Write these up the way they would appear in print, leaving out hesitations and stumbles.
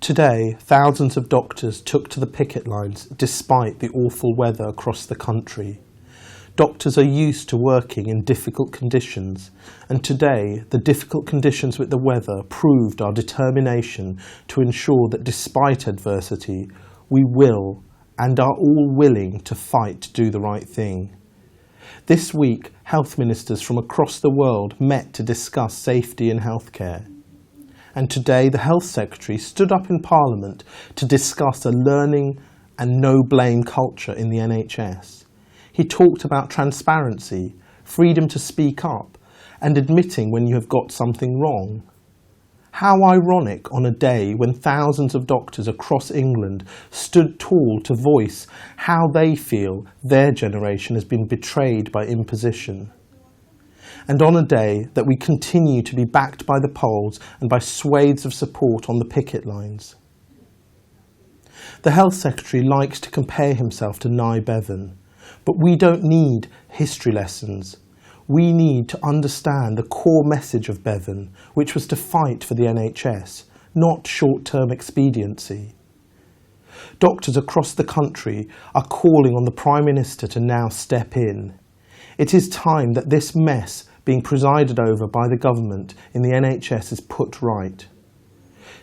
Today, thousands of doctors took to the picket lines despite the awful weather across the country. Doctors are used to working in difficult conditions, and today the difficult conditions with the weather proved our determination to ensure that despite adversity, we will and are all willing to fight to do the right thing. This week, health ministers from across the world met to discuss safety in healthcare. And today the Health Secretary stood up in Parliament to discuss a learning and no-blame culture in the NHS. He talked about transparency, freedom to speak up, and admitting when you have got something wrong. How ironic on a day when thousands of doctors across England stood tall to voice how they feel their generation has been betrayed by imposition. And on a day that we continue to be backed by the polls and by swathes of support on the picket lines. The Health Secretary likes to compare himself to Nye Bevan, but we don't need history lessons. We need to understand the core message of Bevan, which was to fight for the NHS, not short-term expediency. Doctors across the country are calling on the Prime Minister to now step in. It is time that this mess being presided over by the government in the NHS is put right.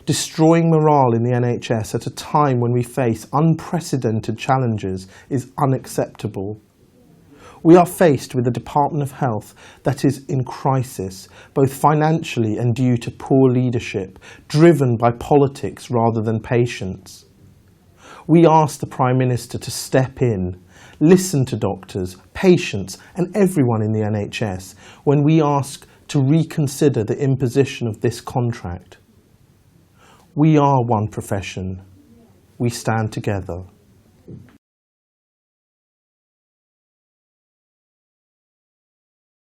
Destroying morale in the NHS at a time when we face unprecedented challenges is unacceptable. We are faced with a Department of Health that is in crisis, both financially and due to poor leadership, driven by politics rather than patients. We ask the Prime Minister to step in, listen to doctors, patients and everyone in the NHS when we ask to reconsider the imposition of this contract. We are one profession. We stand together.